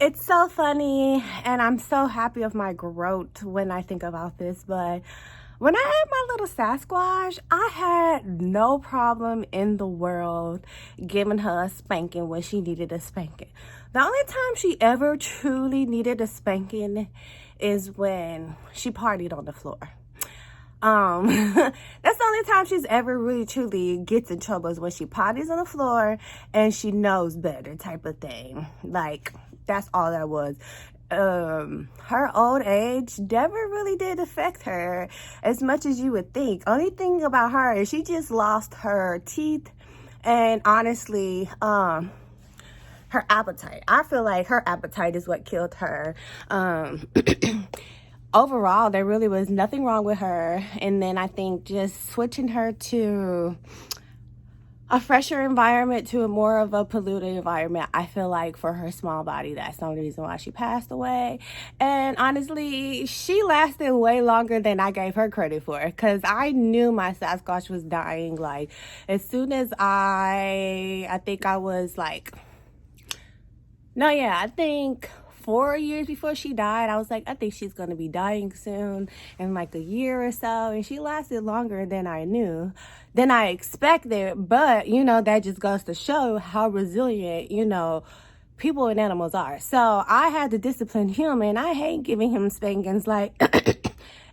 It's so funny, and I'm so happy of my growth when I think about this, but when I had my little Sasquatch, I had no problem in the world giving her a spanking when she needed a spanking. The only time she ever truly needed a spanking is when she partied on the floor. That's the only time she's ever really truly gets in trouble, is when she potties on the floor and she knows better type of thing. Like, that's all that was. Her old age never really did affect her as much as you would think. Only thing about her is she just lost her teeth and honestly, her appetite. I feel like her appetite is what killed her. Overall, there really was nothing wrong with her. And then I think just switching her to a fresher environment, to a more of a polluted environment, I feel like for her small body, that's the only reason why she passed away. And honestly, she lasted way longer than I gave her credit for, because I knew my Sasquatch was dying. Like, as soon as I think I was like, I think 4 years before she died, I was like, I think she's gonna be dying soon, in like a year or so. And she lasted longer than I knew, than I expected. But that just goes to show how resilient people and animals are. So I had to discipline him, and I hate giving him spankings. Like,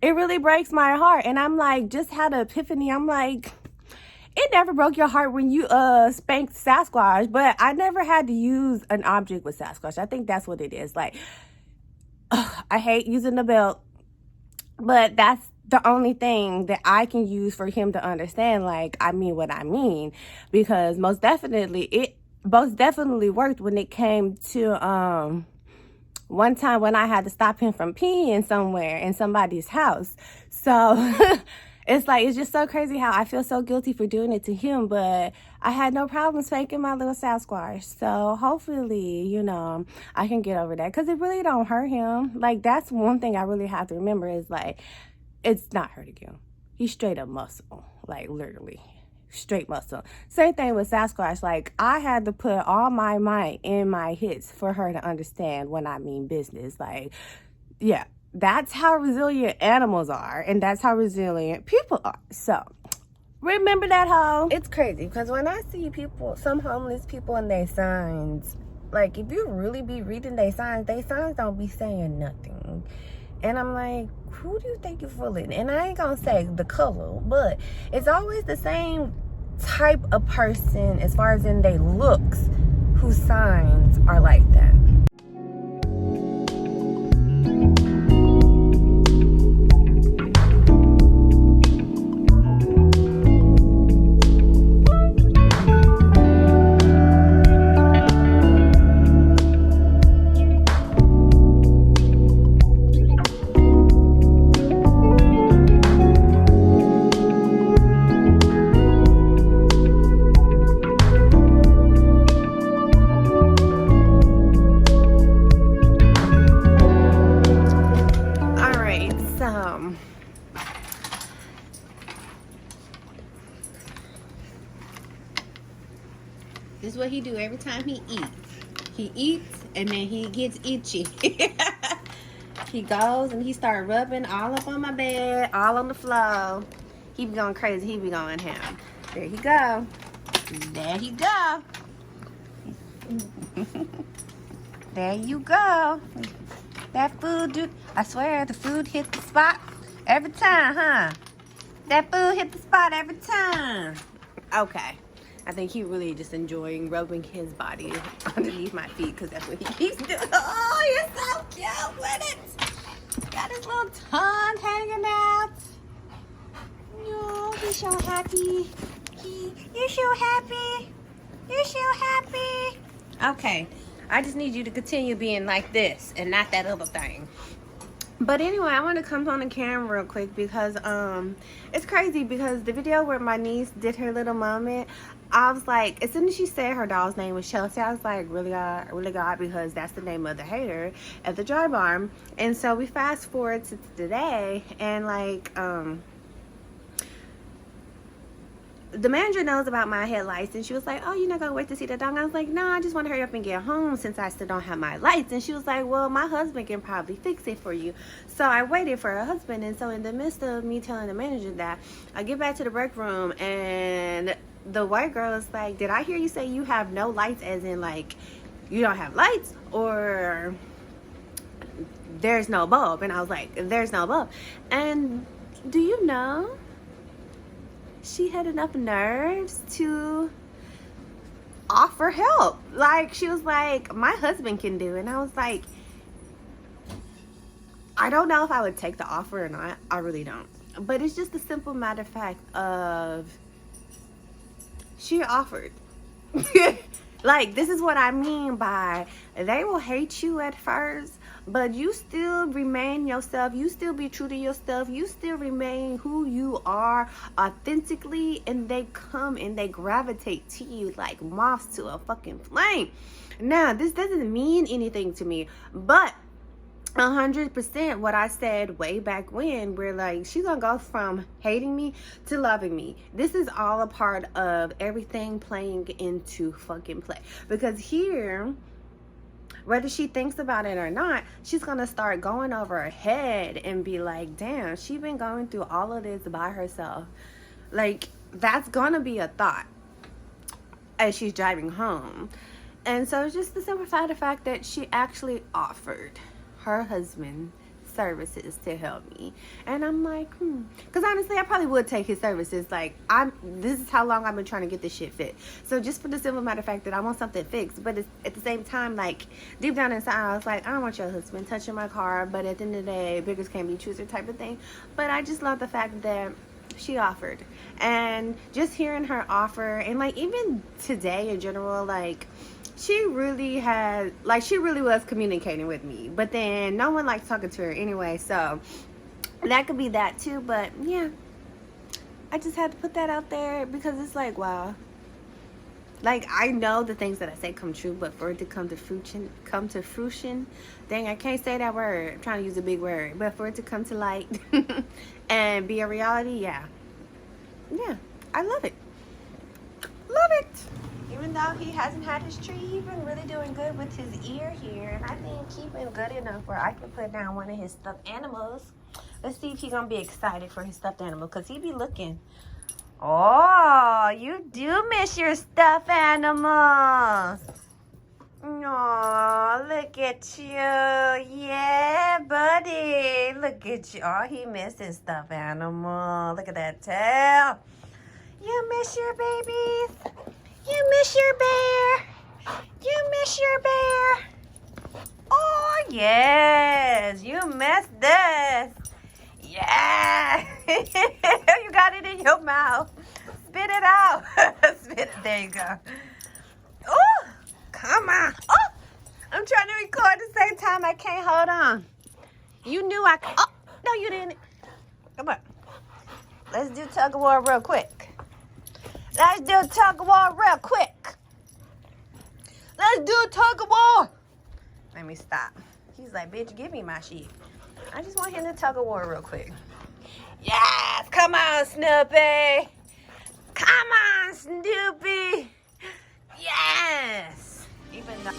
it really breaks my heart. And I'm like, just had an epiphany. I'm like, it never broke your heart when you spanked Sasquatch, but I never had to use an object with Sasquatch. I think that's what it is. Like, I hate using the belt, but that's the only thing that I can use for him to understand, like, I mean what I mean. Because most definitely worked when it came to one time when I had to stop him from peeing somewhere in somebody's house. So it's like, it's just so crazy how I feel so guilty for doing it to him, but I had no problem spanking my little Sasquatch. So hopefully, I can get over that, because it really don't hurt him. Like, that's one thing I really have to remember, is like, it's not hurting him. He's straight up muscle, like literally straight muscle. Same thing with Sasquatch. Like, I had to put all my might in my hits for her to understand when I mean business. Like, yeah. That's how resilient animals are, and that's how resilient people are. So, remember that, hoe. It's crazy, because when I see people, some homeless people and their signs, like, if you really be reading their signs don't be saying nothing. And I'm like, who do you think you're fooling? And I ain't gonna say the color, but it's always the same type of person as far as in their looks whose signs are like that. This is what he do every time he eats. He eats and then he gets itchy. He goes and he start rubbing all up on my bed, all on the floor. He be going crazy. He be going ham. There he go. There he go. There you go. That food, I swear the food hit the spot every time, huh? That food hit the spot every time. Okay. I think he really just enjoying rubbing his body underneath my feet, because that's what he keeps doing. Oh, you're so cute with it. Got his little tongue hanging out. Oh, he's so happy. You're so happy. You're so happy. Okay, I just need you to continue being like this and not that other thing. But anyway, I want to come on the camera real quick because it's crazy, because the video where my niece did her little moment, I was like, as soon as she said her dog's name was Chelsea, I was like, really God, because that's the name of the hater at the dry bar. And so we fast forward to today, and like the manager knows about my headlights, and she was like, oh, you're not gonna wait to see the dog? I was like, no, I just want to hurry up and get home since I still don't have my lights. And she was like, well, my husband can probably fix it for you. So I waited for her husband, and so in the midst of me telling the manager that, I get back to the break room, and the white girl is like, did I hear you say you have no lights, as in like you don't have lights, or there's no bulb? And I was like, there's no bulb. And do you know, she had enough nerves to offer help. Like, she was like, my husband can do it. And I was like, I don't know if I would take the offer or not. I really don't. But it's just a simple matter of fact of, she offered. Like, this is what I mean by, they will hate you at first, but you still remain yourself. You still be true to yourself. You still remain who you are authentically, and they come and they gravitate to you like moths to a fucking flame. Now, this doesn't mean anything to me, but 100% what I said way back when, where like, she's gonna go from hating me to loving me. This is all a part of everything playing into fucking play. Because here, whether she thinks about it or not, she's gonna start going over her head and be like, damn, she been going through all of this by herself. Like, that's gonna be a thought as she's driving home. And so it's just the simple fact that she actually offered her husband services to help me. And I'm like, because honestly, I probably would take his services. Like, this is how long I've been trying to get this shit fixed. So just for the simple matter of fact that I want something fixed, but it's, at the same time, like, deep down inside, I was like, I don't want your husband touching my car, but at the end of the day, beggars can't be choosers type of thing. But I just love the fact that she offered. And just hearing her offer, and like, even today in general, like, she really was communicating with me, but then no one likes talking to her anyway, so that could be that too. But yeah, I just had to put that out there because it's like, wow, like, I know the things that I say come true, but for it to come to fruition, dang, I can't say that word, I'm trying to use a big word, but for it to come to light and be a reality, yeah, I love it. Even though he hasn't had his tree, he's been really doing good with his ear here. And I think he's been good enough where I can put down one of his stuffed animals. Let's see if he's going to be excited for his stuffed animal, because he be looking. Oh, you do miss your stuffed animals. Oh, look at you. Yeah, buddy. Look at you. Oh, he missed his stuffed animal. Look at that tail. You miss your babies. You miss your bear. You miss your bear. Oh, yes. You missed this. Yeah. You got it in your mouth. Spit it out. Spit it. There you go. Oh, come on. Oh, I'm trying to record at the same time. I can't hold on. You knew I could. Oh, no, you didn't. Come on. Let's do tug of war real quick. Let's do a tug of war real quick. Let's do a tug of war. Let me stop. He's like, bitch, give me my shit. I just want him to tug of war real quick. Yes, come on, Snoopy. Come on, Snoopy. Yes. Even though...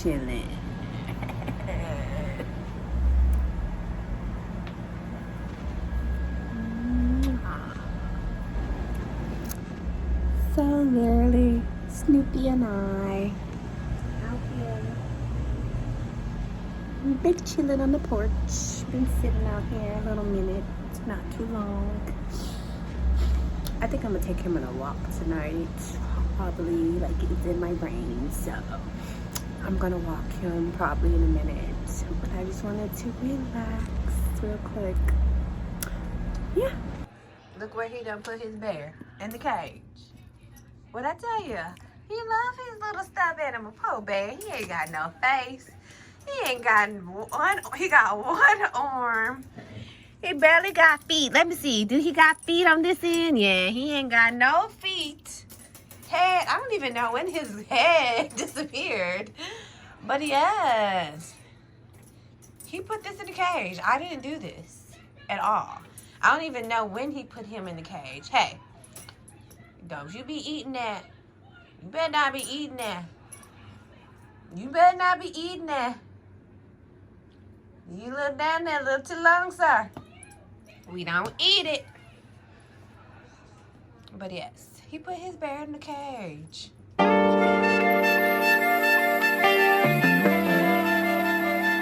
chilling. So literally, Snoopy and I out here. We've been chilling on the porch. Been sitting out here a little minute. It's not too long. I think I'm gonna take him on a walk tonight. probably like it's in my brain. So I'm gonna walk him probably in a minute. But I just wanted to relax real quick. Yeah. Look where he done put his bear in the cage. What'd I tell you? He love his little stuffed animal. Poor bear. He ain't got no face. He ain't got one. He got one arm. He barely got feet. Let me see. Do he got feet on this end? Yeah, he ain't got no feet. Head. I don't even know when his head disappeared. But yes. He put this in the cage. I didn't do this at all. I don't even know when he put him in the cage. Hey, don't you be eating that. You better not be eating that. You better not be eating that. You look down there a little too long, sir. We don't eat it. But yes, he put his bear in the cage.